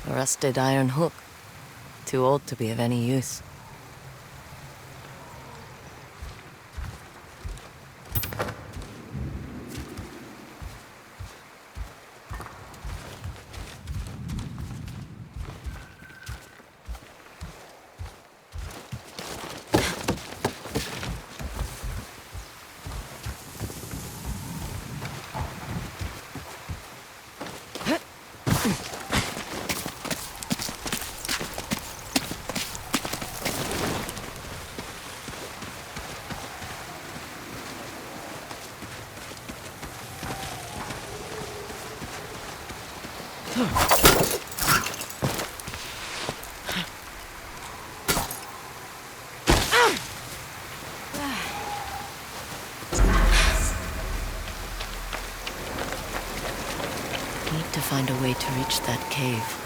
A rusted iron hook. Too old to be of any use. Need to find a way to reach that cave.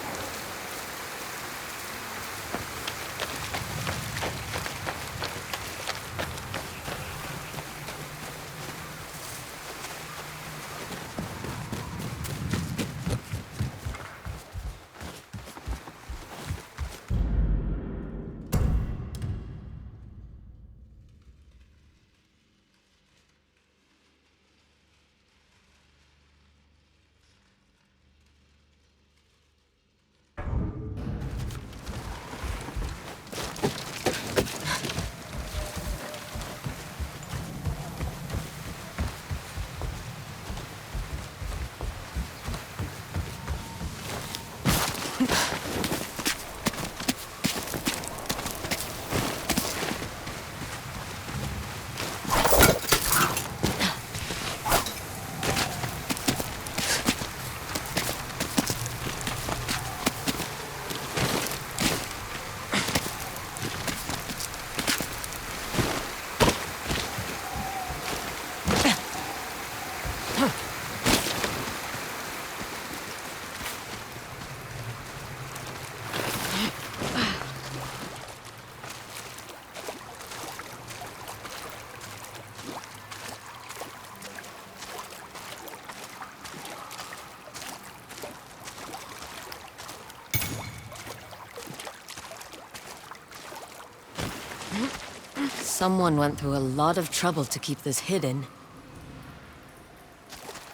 Someone went through a lot of trouble to keep this hidden.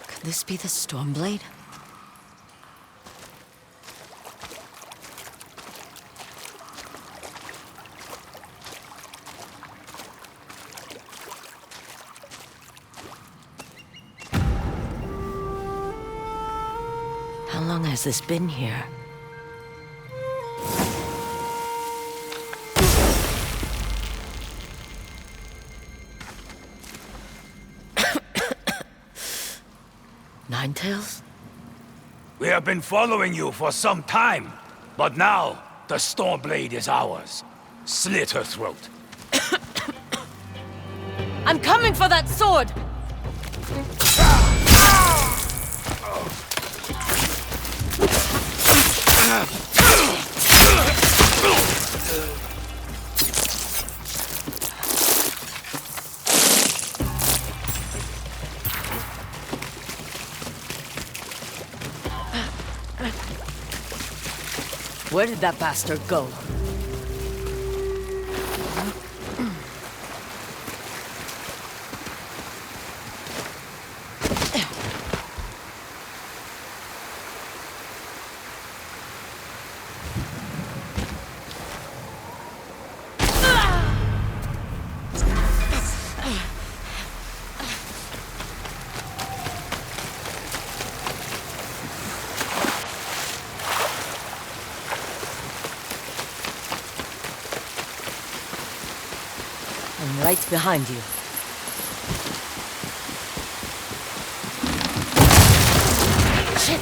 Could this be the Stormblade? How long has this been here? Ninetales? We have been following you for some time, but now the Stormblade is ours. Slit her throat. I'm coming for that sword! Where did that bastard go? I'm right behind you. Shit!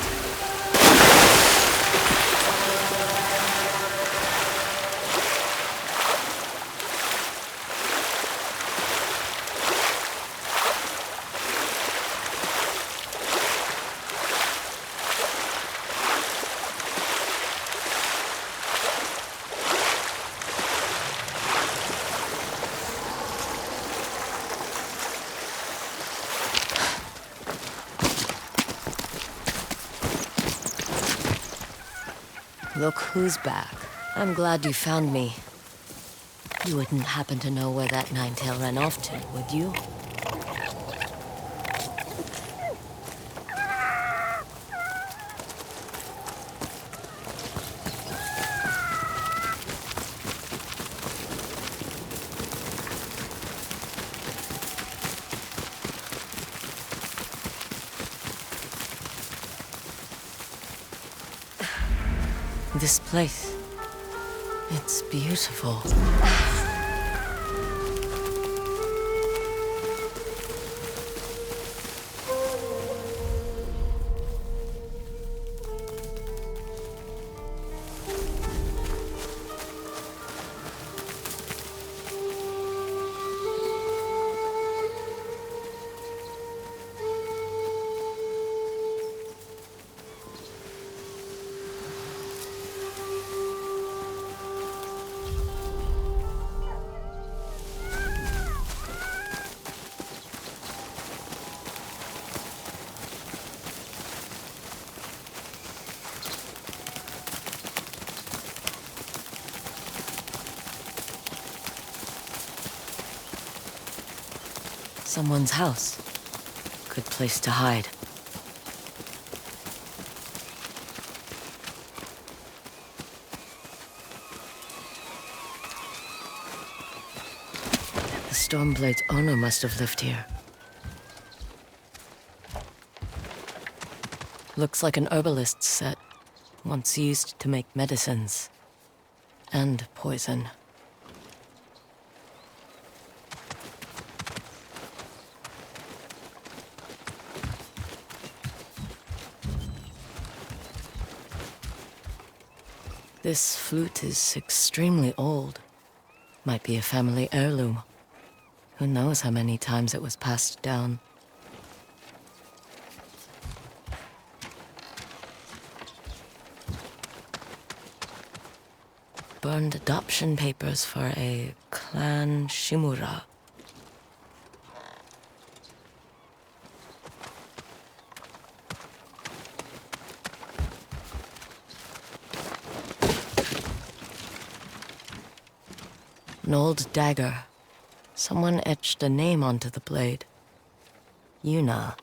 Look who's back. I'm glad you found me. You wouldn't happen to know where that nine-tail ran off to, would you? This place, it's beautiful. Someone's house. Good place to hide. The Stormblade's owner must have lived here. Looks like an herbalist's set, once used to make medicines. And poison. This flute is extremely old. Might be a family heirloom. Who knows how many times it was passed down. Burned adoption papers for a clan Shimura. An old dagger. Someone etched a name onto the blade. Yuna.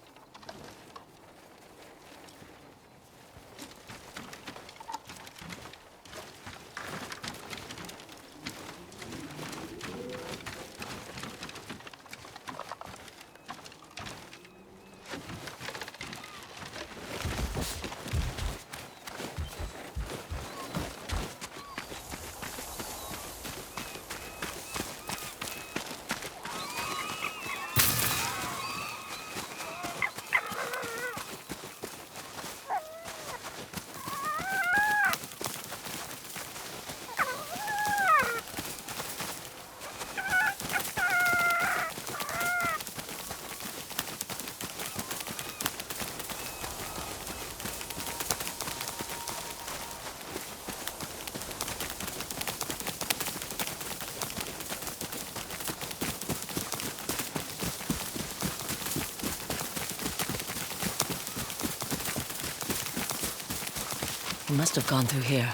He must have gone through here.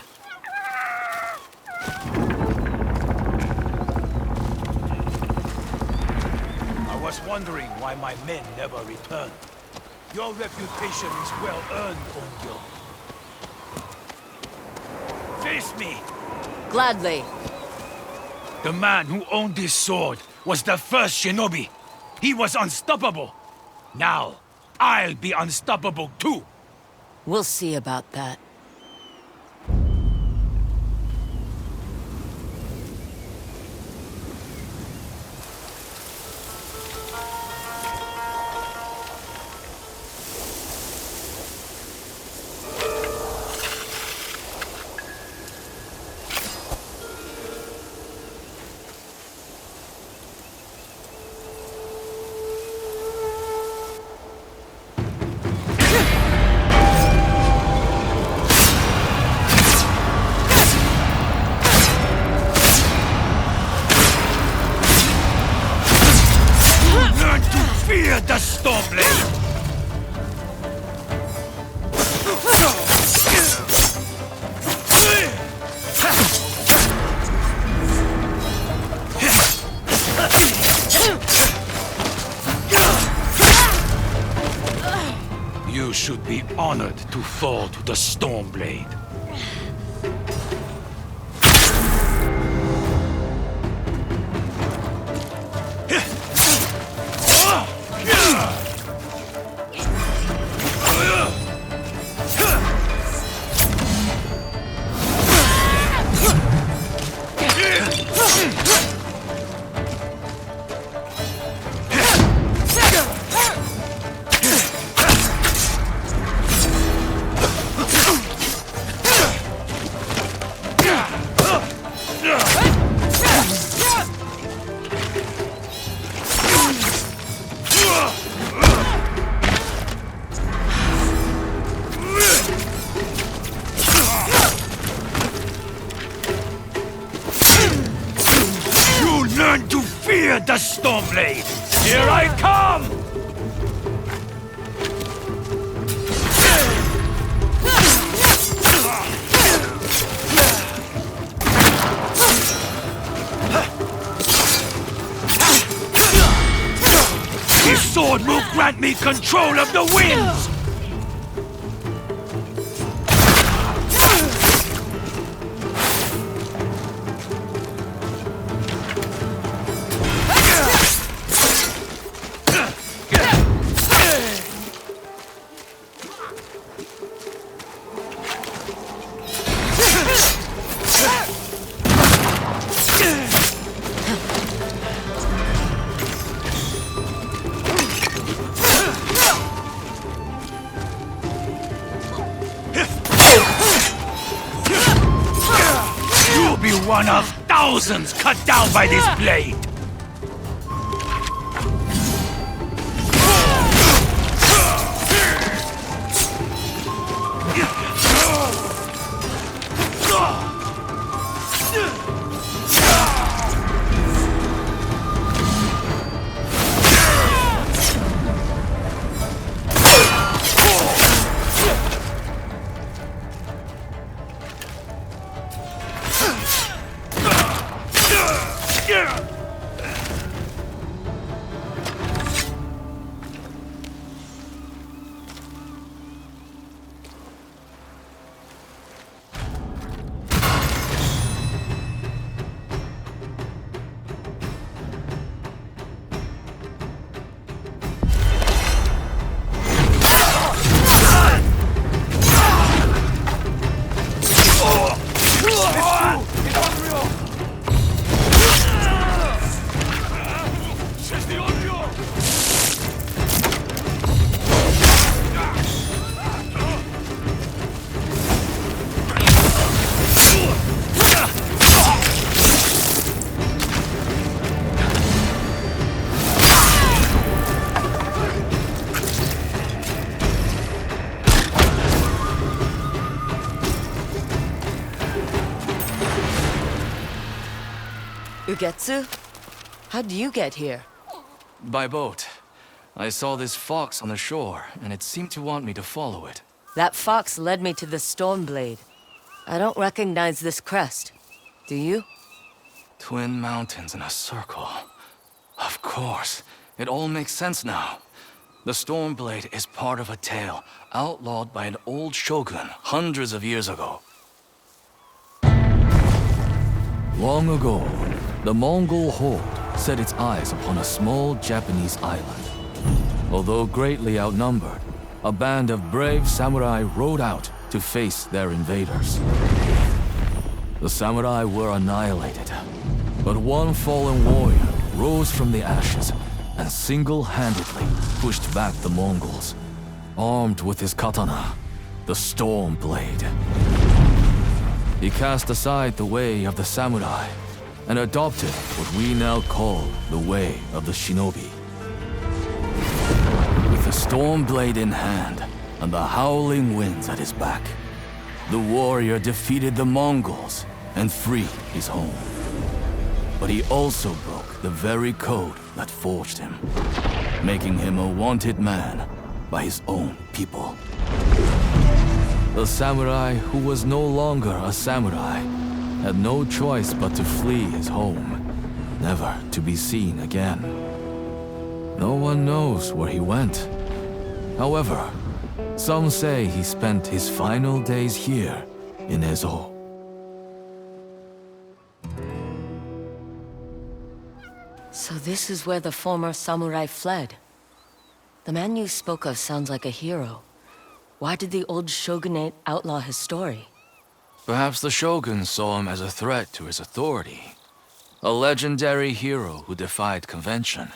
I was wondering why my men never returned. Your reputation is well earned, Ongyo. Face me! Gladly. The man who owned this sword was the first shinobi. He was unstoppable. Now, I'll be unstoppable too. We'll see about that. honored to fall to the Stormblade. Learn to fear the Stormblade! Here I come! His sword will grant me control of the winds! You'll be one of thousands cut down by this blade! Ugetsu? How'd you get here? By boat. I saw this fox on the shore, and it seemed to want me to follow it. That fox led me to the Stormblade. I don't recognize this crest. Do you? Twin mountains in a circle. Of course. It all makes sense now. The Stormblade is part of a tale outlawed by an old shogun hundreds of years ago. Long ago, the Mongol horde set its eyes upon a small Japanese island. Although greatly outnumbered, a band of brave samurai rode out to face their invaders. The samurai were annihilated, but one fallen warrior rose from the ashes and single-handedly pushed back the Mongols, armed with his katana, the Stormblade. He cast aside the way of the samurai and adopted what we now call the way of the shinobi. With the Stormblade in hand and the howling winds at his back, the warrior defeated the Mongols and freed his home. But he also broke the very code that forged him, making him a wanted man by his own people. The samurai who was no longer a samurai had no choice but to flee his home, never to be seen again. No one knows where he went. However, Some say he spent his final days here in Ezo. So this is where the former samurai fled. The man you spoke of sounds like a hero. Why did the old shogunate outlaw his story? Perhaps the shogun saw him as a threat to his authority. A legendary hero who defied convention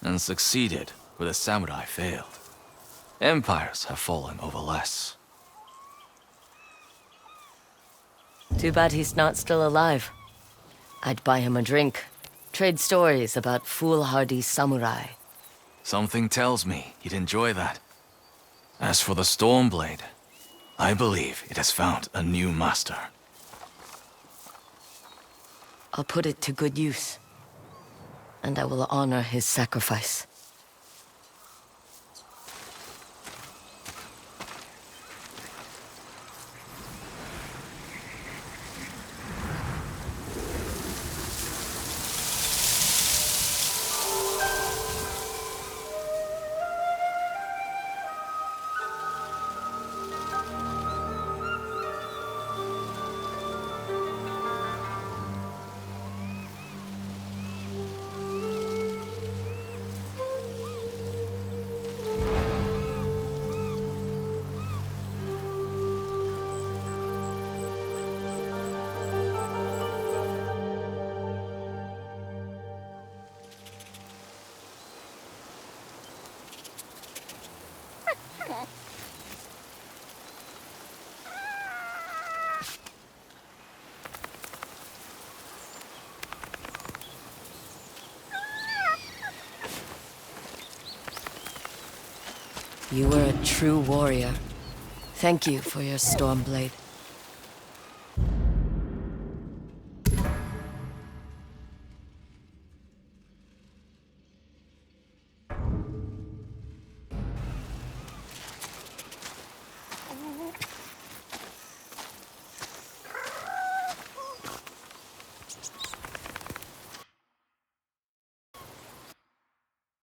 and succeeded where the samurai failed. Empires have fallen over less. Too bad he's not still alive. I'd buy him a drink, trade stories about foolhardy samurai. Something tells me he'd enjoy that. As for the Stormblade, I believe it has found a new master. I'll put it to good use. And I will honor his sacrifice. You were a true warrior. Thank you for your Stormblade.